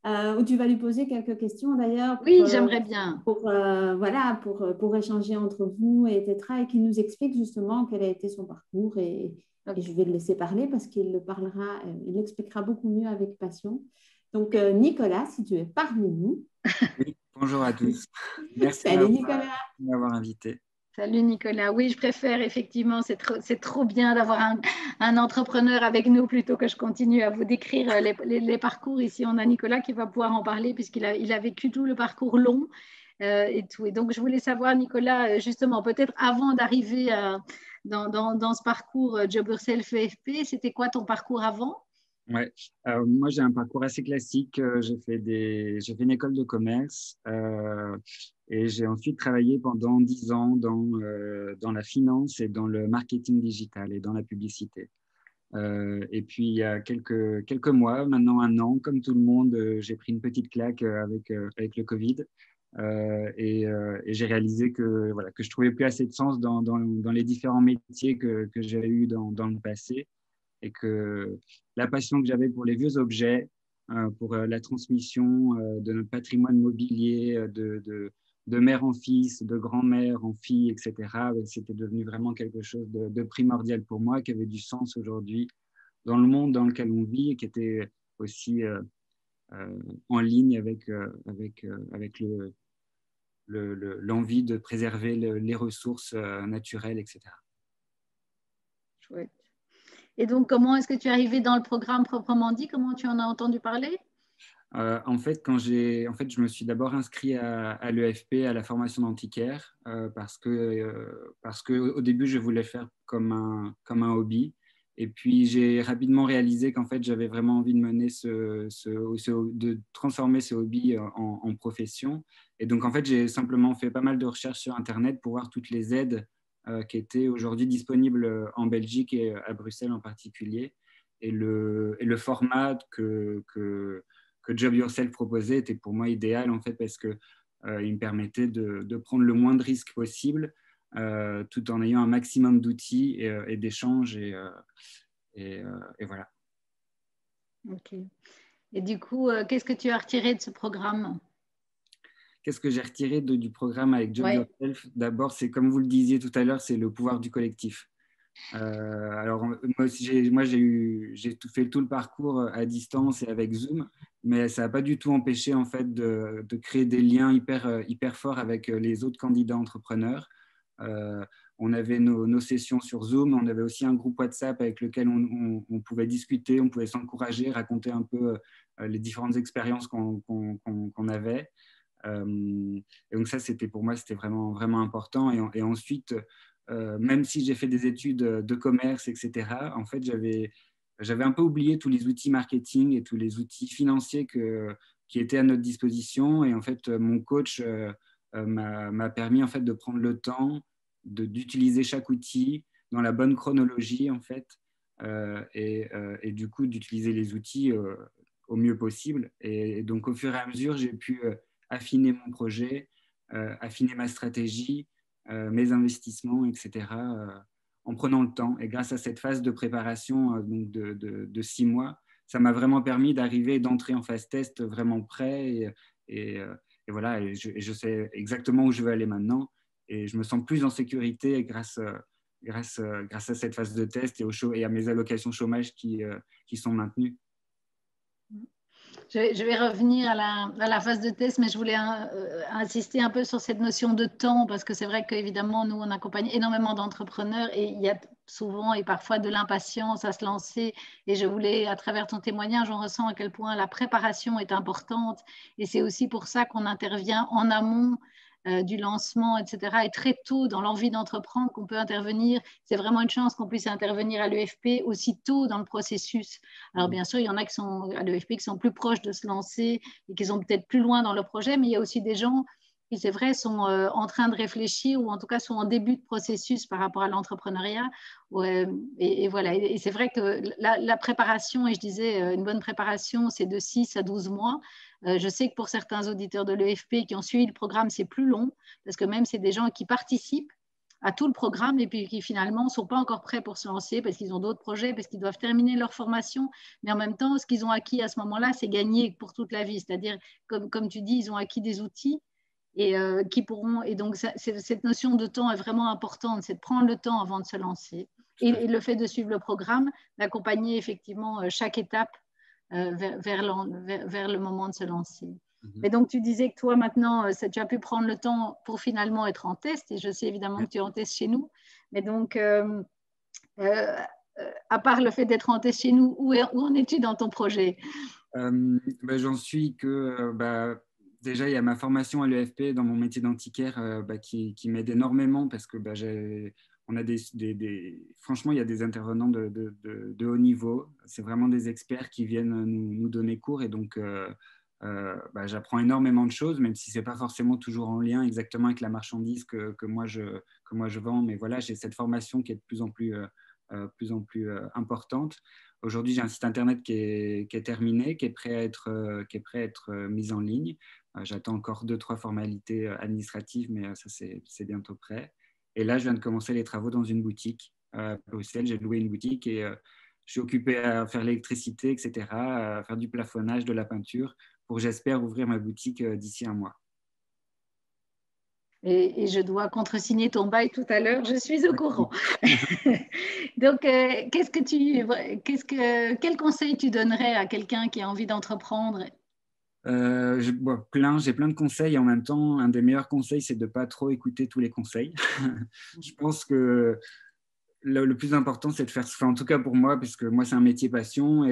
où tu vas lui poser quelques questions d'ailleurs. Oui, j'aimerais bien. Pour échanger entre vous, etc. Et qu'il nous explique justement quel a été son parcours. Et je vais le laisser parler parce qu'il l'expliquera beaucoup mieux avec passion. Donc, Nicolas, si tu es parmi nous. Oui, bonjour à tous. Merci Salut, de m'avoir invité. Salut Nicolas. Oui, je préfère effectivement, c'est trop bien d'avoir un entrepreneur avec nous plutôt que je continue à vous décrire les parcours. Ici, on a Nicolas qui va pouvoir en parler puisqu'il a vécu tout le parcours long et tout. Et donc, je voulais savoir, Nicolas, justement, peut-être avant d'arriver dans ce parcours Job Yourself EFP, c'était quoi ton parcours avant? Ouais, moi j'ai un parcours assez classique. J'ai fait une école de commerce et j'ai ensuite travaillé pendant 10 ans dans la finance et dans le marketing digital et dans la publicité. Et puis il y a quelques mois, maintenant un an, comme tout le monde, j'ai pris une petite claque avec le Covid et j'ai réalisé que je trouvais plus assez de sens dans les différents métiers que j'avais eu dans le passé. Et que la passion que j'avais pour les vieux objets, pour la transmission de notre patrimoine mobilier, de mère en fils, de grand-mère en fille, etc., c'était devenu vraiment quelque chose de primordial pour moi, qui avait du sens aujourd'hui dans le monde dans lequel on vit et qui était aussi en ligne avec l'envie de préserver les ressources naturelles, etc. Chouette. Et donc, comment est-ce que tu es arrivé dans le programme proprement dit? Comment tu en as entendu parler? En fait, je me suis d'abord inscrit à l'EFP, à la formation d'antiquaire, parce que au début, je voulais faire comme un hobby. Et puis, j'ai rapidement réalisé qu'en fait, j'avais vraiment envie de mener de transformer ce hobby en profession. Et donc, en fait, j'ai simplement fait pas mal de recherches sur Internet pour voir toutes les aides qui étaient aujourd'hui disponibles en Belgique et à Bruxelles en particulier. Et le format que Job Yourself proposait était pour moi idéal en fait parce que il me permettait de prendre le moins de risques possible tout en ayant un maximum d'outils et d'échanges et voilà. Ok. Et du coup, qu'est-ce que tu as retiré de ce programme? Qu'est-ce que j'ai retiré du programme avec Job Yourself? D'abord, c'est comme vous le disiez tout à l'heure, c'est le pouvoir du collectif. Alors moi j'ai fait tout le parcours à distance et avec Zoom, mais ça n'a pas du tout empêché en fait de créer des liens hyper forts avec les autres candidats entrepreneurs. On avait nos sessions sur Zoom, on avait aussi un groupe WhatsApp avec lequel on pouvait discuter, on pouvait s'encourager, raconter un peu les différentes expériences qu'on avait. Et donc ça, pour moi, c'était vraiment, vraiment important. Et ensuite, même si j'ai fait des études de commerce, etc., en fait, j'avais un peu oublié tous les outils marketing et tous les outils financiers qui étaient à notre disposition. Et en fait, mon coach m'a permis en fait, de prendre le temps d'utiliser chaque outil dans la bonne chronologie, en fait, et du coup, d'utiliser les outils au mieux possible. Et donc, au fur et à mesure, j'ai pu affiner mon projet, affiner ma stratégie, mes investissements, etc., en prenant le temps. Et grâce à cette phase de préparation donc de 6 mois, ça m'a vraiment permis d'arriver et d'entrer en phase test vraiment prêt. Et voilà, et je sais exactement où je veux aller maintenant. Et je me sens plus en sécurité grâce à cette phase de test et à mes allocations chômage qui sont maintenues. Je vais revenir à la phase de test, mais je voulais insister un peu sur cette notion de temps, parce que c'est vrai qu'évidemment, nous, on accompagne énormément d'entrepreneurs et il y a souvent et parfois de l'impatience à se lancer. Et je voulais, à travers ton témoignage, on ressent à quel point la préparation est importante. Et c'est aussi pour ça qu'on intervient en amont du lancement, etc. Et très tôt dans l'envie d'entreprendre qu'on peut intervenir. C'est vraiment une chance qu'on puisse intervenir à l'EFP aussi tôt dans le processus. Alors bien sûr, il y en a qui sont à l'EFP qui sont plus proches de se lancer et qui sont peut-être plus loin dans le projet, mais il y a aussi des gens qui, c'est vrai, sont en train de réfléchir ou en tout cas sont en début de processus par rapport à l'entrepreneuriat. Et voilà, et c'est vrai que la préparation, et je disais, une bonne préparation, c'est de 6 à 12 mois. Je sais que pour certains auditeurs de l'EFP qui ont suivi le programme, c'est plus long, parce que même c'est des gens qui participent à tout le programme et puis qui finalement ne sont pas encore prêts pour se lancer parce qu'ils ont d'autres projets, parce qu'ils doivent terminer leur formation. Mais en même temps, ce qu'ils ont acquis à ce moment-là, c'est gagné pour toute la vie. C'est-à-dire, comme tu dis, ils ont acquis des outils et qui pourront. Et donc, cette notion de temps est vraiment importante, c'est de prendre le temps avant de se lancer. Et le fait de suivre le programme, d'accompagner effectivement chaque étape vers le moment de se lancer. Et donc, tu disais que toi, maintenant, tu as pu prendre le temps pour finalement être en test. Et je sais évidemment que tu es en test chez nous. Mais donc, à part le fait d'être en test chez nous, où en es-tu dans ton projet? J'en suis que déjà, il y a ma formation à l'EFP dans mon métier d'antiquaire qui m'aide énormément parce que on a franchement, il y a des intervenants de haut niveau. C'est vraiment des experts qui viennent nous donner cours et donc j'apprends énormément de choses, même si ce n'est pas forcément toujours en lien exactement avec la marchandise que moi je vends. Mais voilà, j'ai cette formation qui est de plus en plus importante. Aujourd'hui, j'ai un site internet qui est terminé, qui est prêt à être mis en ligne. J'attends encore 2-3 formalités administratives, mais ça, c'est bientôt prêt. Et là, je viens de commencer les travaux dans une boutique à Bruxelles. J'ai loué une boutique et je suis occupé à faire l'électricité, etc., à faire du plafonnage, de la peinture, pour, j'espère, ouvrir ma boutique d'ici un mois. Et je dois contresigner ton bail tout à l'heure, je suis au courant. Donc, quel conseil tu donnerais à quelqu'un qui a envie d'entreprendre? J'ai plein de conseils et en même temps, un des meilleurs conseils, c'est de ne pas trop écouter tous les conseils. Je pense que le plus important, c'est de faire, en tout cas pour moi, puisque moi, c'est un métier passion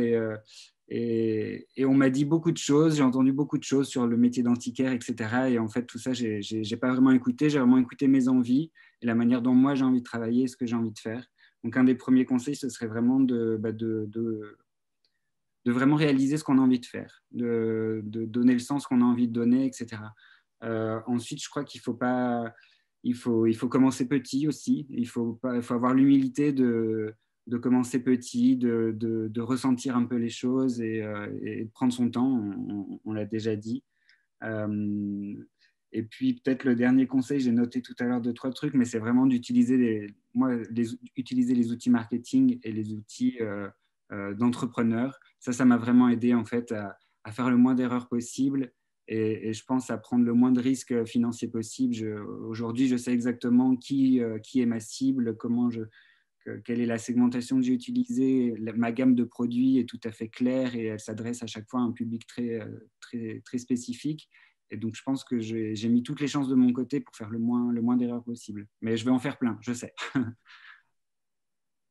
et on m'a dit beaucoup de choses, j'ai entendu beaucoup de choses sur le métier d'antiquaire, etc. Et en fait, tout ça, j'ai pas vraiment écouté, j'ai vraiment écouté mes envies et la manière dont moi, j'ai envie de travailler, ce que j'ai envie de faire. Donc, un des premiers conseils, ce serait vraiment de vraiment réaliser ce qu'on a envie de faire, de donner le sens qu'on a envie de donner, etc. Ensuite, je crois qu'il faut pas... Il faut commencer petit aussi. Il faut avoir l'humilité de commencer petit, de ressentir un peu les choses et de prendre son temps, on l'a déjà dit. Et puis peut-être le dernier conseil, j'ai noté tout à l'heure 2-3 trucs, mais c'est vraiment d'utiliser utiliser les outils marketing et les outils d'entrepreneur. Ça m'a vraiment aidé en fait à faire le moins d'erreurs possible et je pense à prendre le moins de risques financiers possible. Aujourd'hui, je sais exactement qui est ma cible, quelle est la segmentation que j'ai utilisée. Ma gamme de produits est tout à fait claire et elle s'adresse à chaque fois à un public très spécifique. Et donc, je pense que j'ai mis toutes les chances de mon côté pour faire le moins d'erreurs possible. Mais je vais en faire plein, je sais.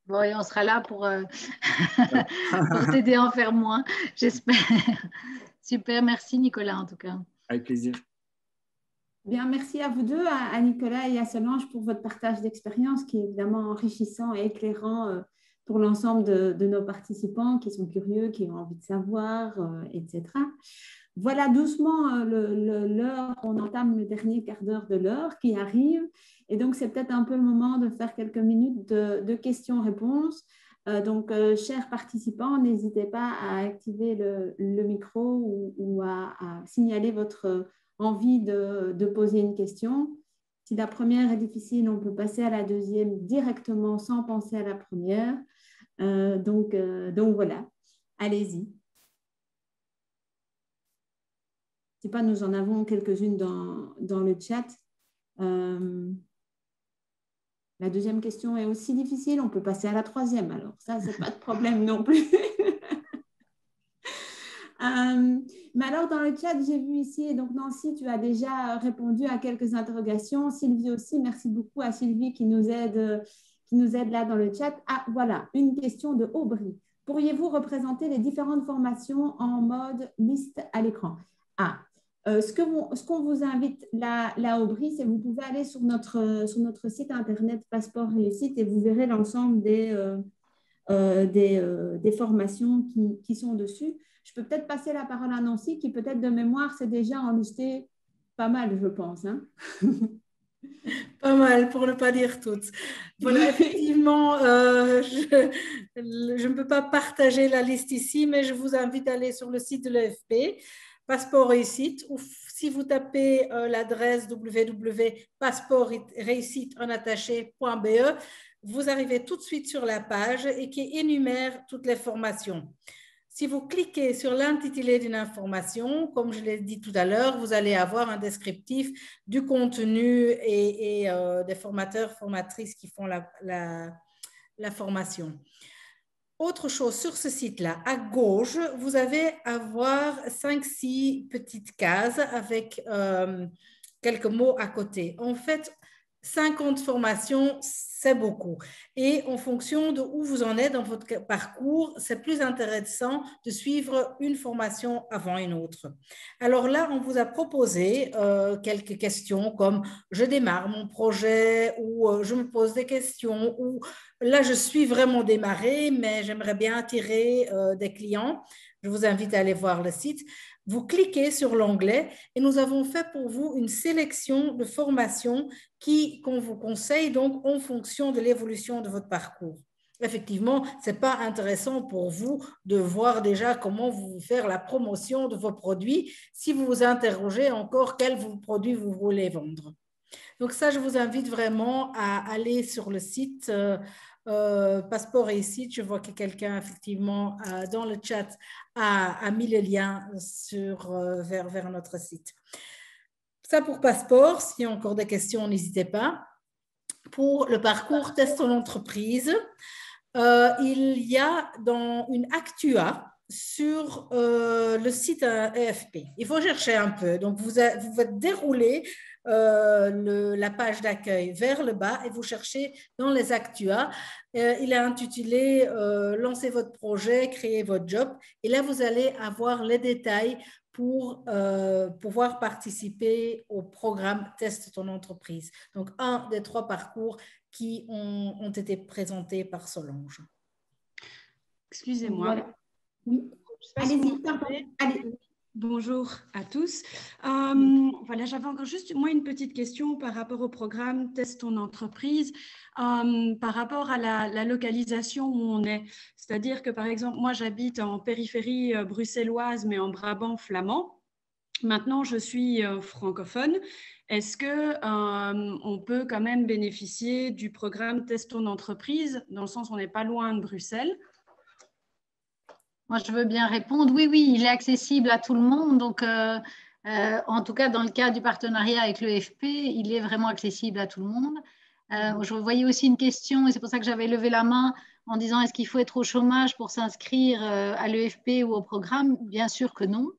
Bon, et on sera là pour t'aider à en faire moins, j'espère. Super, merci Nicolas en tout cas. Avec plaisir. Bien, merci à vous deux, à Nicolas et à Solange pour votre partage d'expérience qui est évidemment enrichissant et éclairant pour l'ensemble de nos participants qui sont curieux, qui ont envie de savoir, etc. Voilà doucement l'heure, on entame le dernier quart d'heure de l'heure qui arrive. Et donc, c'est peut-être un peu le moment de faire quelques minutes de questions-réponses. Donc, chers participants, n'hésitez pas à activer le micro ou à signaler votre envie de poser une question. Si la première est difficile, on peut passer à la deuxième directement sans penser à la première. Donc voilà, allez-y. Je ne sais pas, nous en avons quelques-unes dans le chat. La deuxième question est aussi difficile, on peut passer à la troisième. Alors ça, ce n'est pas de problème non plus. Mais alors, dans le chat, j'ai vu ici, donc Nancy, tu as déjà répondu à quelques interrogations. Sylvie aussi, merci beaucoup à Sylvie qui nous aide là dans le chat. Ah, voilà, une question de Aubry. Pourriez-vous représenter les différentes formations en mode liste à l'écran? Ah, ce qu'on vous invite là Aubry, c'est que vous pouvez aller sur notre site internet Passeport Réussite et vous verrez l'ensemble des formations qui sont dessus. Je peux peut-être passer la parole à Nancy, qui peut-être de mémoire s'est déjà enlisté pas mal, je pense. Hein. Pas mal, pour ne pas dire toutes. Voilà, effectivement, je ne peux pas partager la liste ici, mais je vous invite à aller sur le site de l'EFP, Passeport Réussite, ou si vous tapez l'adresse www.passeportréussite.be, vous arrivez tout de suite sur la page et qui énumère toutes les formations. Si vous cliquez sur l'intitulé d'une information, comme je l'ai dit tout à l'heure, vous allez avoir un descriptif du contenu et des formateurs, formatrices qui font la formation. Autre chose, sur ce site-là, à gauche, vous allez avoir 5-6 petites cases avec quelques mots à côté. En fait, 50 formations, c'est beaucoup. Et en fonction de où vous en êtes dans votre parcours, c'est plus intéressant de suivre une formation avant une autre. Alors là, on vous a proposé quelques questions comme « Je démarre mon projet » ou « Je me pose des questions » ou « Là, je suis vraiment démarré, mais j'aimerais bien attirer des clients ». Je vous invite à aller voir le site. Vous cliquez sur l'onglet et nous avons fait pour vous une sélection de formations qu'on vous conseille donc en fonction de l'évolution de votre parcours. Effectivement, ce n'est pas intéressant pour vous de voir déjà comment vous faire la promotion de vos produits si vous vous interrogez encore quels produits vous voulez vendre. Donc ça, je vous invite vraiment à aller sur le site Passeport Réussite. Je vois que quelqu'un, effectivement, dans le chat a mis le lien vers notre site. Ça pour Passeport. S'il y a encore des questions, n'hésitez pas. Pour le parcours Test en entreprise, il y a dans une Actua sur le site EFP. Il faut chercher un peu. Donc, vous déroulez la page d'accueil vers le bas et vous cherchez dans les Actua. Il est intitulé Lancez votre projet, créez votre job. Et là, vous allez avoir les détails pour pouvoir participer au programme Teste ton entreprise. Donc, un des 3 parcours qui ont été présentés par Solange. Excusez-moi. Voilà. Oui. Allez-y, allez. Bonjour à tous. Voilà, j'avais encore juste moi une petite question par rapport au programme Teste ton entreprise, par rapport à la localisation où on est. C'est-à-dire que, par exemple, moi, j'habite en périphérie bruxelloise, mais en Brabant flamand. Maintenant, je suis francophone. Est-ce qu'on peut quand même bénéficier du programme Teste ton entreprise, dans le sens où on n'est pas loin de Bruxelles? Moi, je veux bien répondre. Oui, oui, il est accessible à tout le monde. Donc, en tout cas, dans le cas du partenariat avec l'EFP, il est vraiment accessible à tout le monde. Je voyais aussi une question, et c'est pour ça que j'avais levé la main en disant est-ce qu'il faut être au chômage pour s'inscrire à l'EFP ou au programme? Bien sûr que non.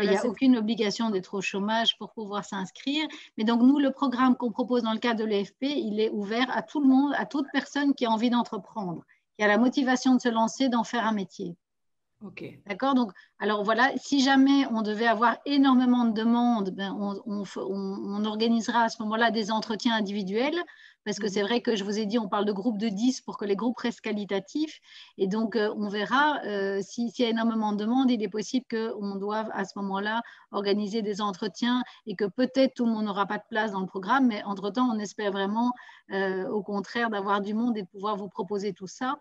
Il n'y a aucune obligation d'être au chômage pour pouvoir s'inscrire. Mais donc, nous, le programme qu'on propose dans le cadre de l'EFP, il est ouvert à tout le monde, à toute personne qui a envie d'entreprendre, qui a la motivation de se lancer, d'en faire un métier. Ok. D'accord. Donc, alors voilà, si jamais on devait avoir énormément de demandes, ben on organisera à ce moment-là des entretiens individuels, parce que c'est vrai que je vous ai dit, on parle de groupes de 10 pour que les groupes restent qualitatifs. Et donc, on verra s'il y a énormément de demandes, il est possible qu'on doive à ce moment-là organiser des entretiens et que peut-être tout le monde n'aura pas de place dans le programme, mais entre-temps, on espère vraiment, au contraire, d'avoir du monde et de pouvoir vous proposer tout ça.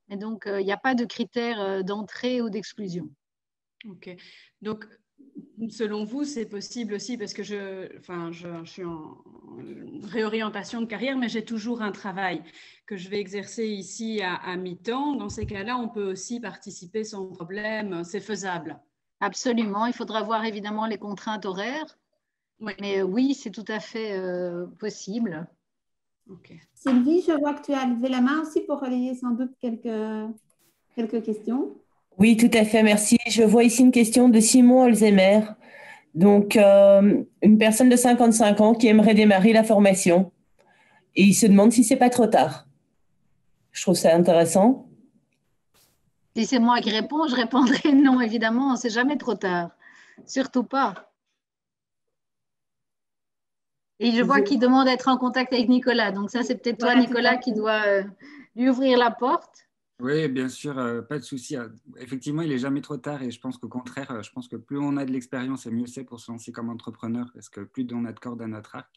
Et donc, il n'y a pas de critères d'entrée ou d'exclusion. Ok. Donc, selon vous, c'est possible aussi parce que je suis en réorientation de carrière, mais j'ai toujours un travail que je vais exercer ici à mi-temps. Dans ces cas-là, on peut aussi participer sans problème. C'est faisable. Absolument. Il faudra voir évidemment les contraintes horaires. Oui. Mais oui, c'est tout à fait possible. Okay. Sylvie, je vois que tu as levé la main aussi pour relayer sans doute quelques questions. Oui, tout à fait, merci. Je vois ici une question de Simon Alzheimer. Donc, une personne de 55 ans qui aimerait démarrer la formation et il se demande si c'est pas trop tard. Je trouve ça intéressant. Si c'est moi qui réponds, je répondrai non, évidemment, c'est jamais trop tard. Surtout pas. Et je vois qu'il demande d'être en contact avec Nicolas. Donc ça, c'est peut-être toi, Nicolas, qui doit lui ouvrir la porte. Oui, bien sûr, pas de souci. Effectivement, il n'est jamais trop tard et je pense qu'au contraire, je pense que plus on a de l'expérience et mieux c'est pour se lancer comme entrepreneur parce que plus on a de cordes à notre arc.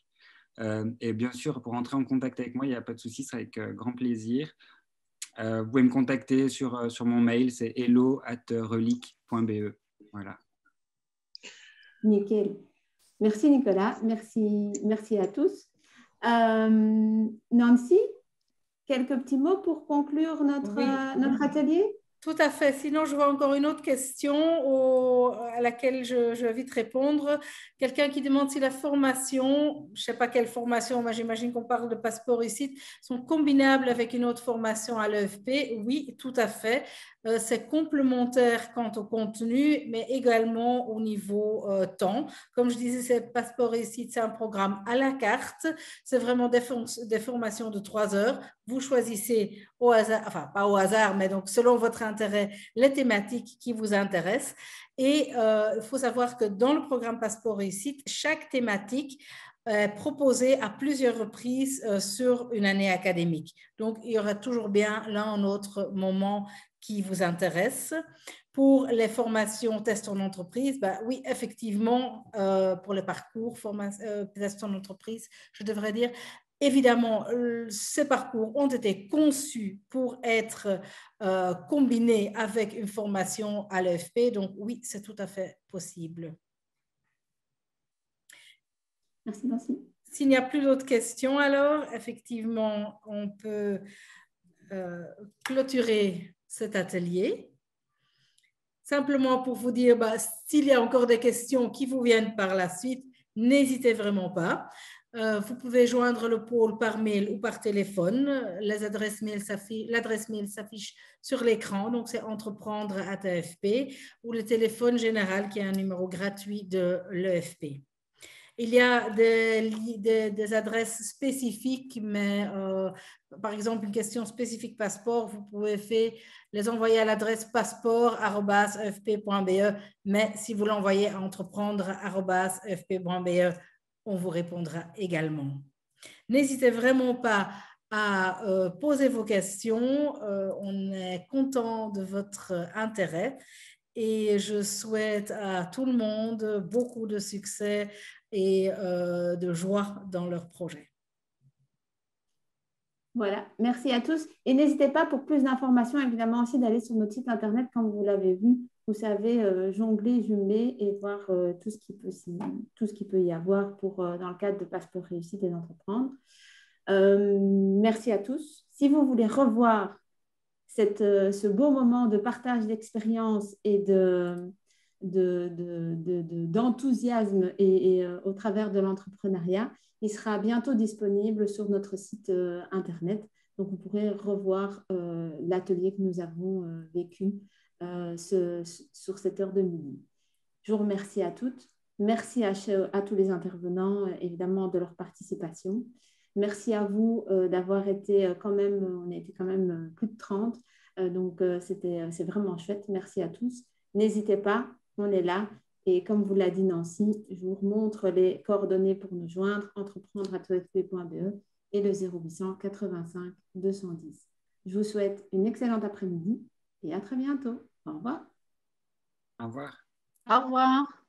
Et bien sûr, pour entrer en contact avec moi, il n'y a pas de souci, c'est avec grand plaisir. Vous pouvez me contacter sur mon mail, c'est hello@relique.be. Voilà. Nickel. Merci Nicolas, merci à tous. Nancy, quelques petits mots pour conclure notre atelier? Tout à fait. Sinon, je vois encore une autre question à laquelle je vais vite répondre. Quelqu'un qui demande si la formation, je ne sais pas quelle formation, mais j'imagine qu'on parle de passeport ici, sont combinables avec une autre formation à l'EFP. Oui, tout à fait. C'est complémentaire quant au contenu, mais également au niveau temps. Comme je disais, c'est passeport ici, c'est un programme à la carte. C'est vraiment des formations de 3 heures. Vous choisissez au hasard, enfin pas au hasard, mais donc selon votre intérêt, les thématiques qui vous intéressent. Et il faut savoir que dans le programme Passeport Réussite, chaque thématique est proposée à plusieurs reprises sur une année académique. Donc, il y aura toujours bien l'un ou l'autre moment qui vous intéresse. Pour les formations test en entreprise, bah, oui, effectivement, pour les parcours test en entreprise, je devrais dire, évidemment, ces parcours ont été conçus pour être combinés avec une formation à l'EFP. Donc, oui, c'est tout à fait possible. Merci, merci. S'il n'y a plus d'autres questions, alors, effectivement, on peut clôturer cet atelier. Simplement pour vous dire, bah, s'il y a encore des questions qui vous viennent par la suite, n'hésitez vraiment pas. Vous pouvez joindre le pôle par mail ou par téléphone. L'adresse mail s'affiche sur l'écran, donc c'est entreprendre@EFP, ou le téléphone général qui est un numéro gratuit de l'EFP. Il y a des adresses spécifiques, mais par exemple, une question spécifique passeport, vous pouvez les envoyer à l'adresse passeport@efp.be, mais si vous l'envoyez à entreprendre@efp.be, on vous répondra également. N'hésitez vraiment pas à poser vos questions. On est content de votre intérêt et je souhaite à tout le monde beaucoup de succès et de joie dans leur projet. Voilà, merci à tous. Et n'hésitez pas pour plus d'informations, évidemment aussi d'aller sur notre site internet, comme vous l'avez vu. Vous savez jongler, jumeler et voir tout ce qui peut y avoir dans le cadre de Passeport Réussite et d'entreprendre. Merci à tous. Si vous voulez revoir ce beau moment de partage d'expérience et d'enthousiasme au travers de l'entrepreneuriat, il sera bientôt disponible sur notre site internet. Donc, vous pourrez revoir l'atelier que nous avons vécu sur cette heure de midi. Je vous remercie à toutes. Merci à tous les intervenants, évidemment, de leur participation. Merci à vous d'avoir été on a été quand même plus de 30. Donc, c'est vraiment chouette. Merci à tous. N'hésitez pas, on est là. Et comme vous l'a dit Nancy, je vous remontre les coordonnées pour nous joindre, entreprendre@efp.be et le 0800 85 210. Je vous souhaite une excellente après-midi et à très bientôt. Au revoir. Au revoir. Au revoir.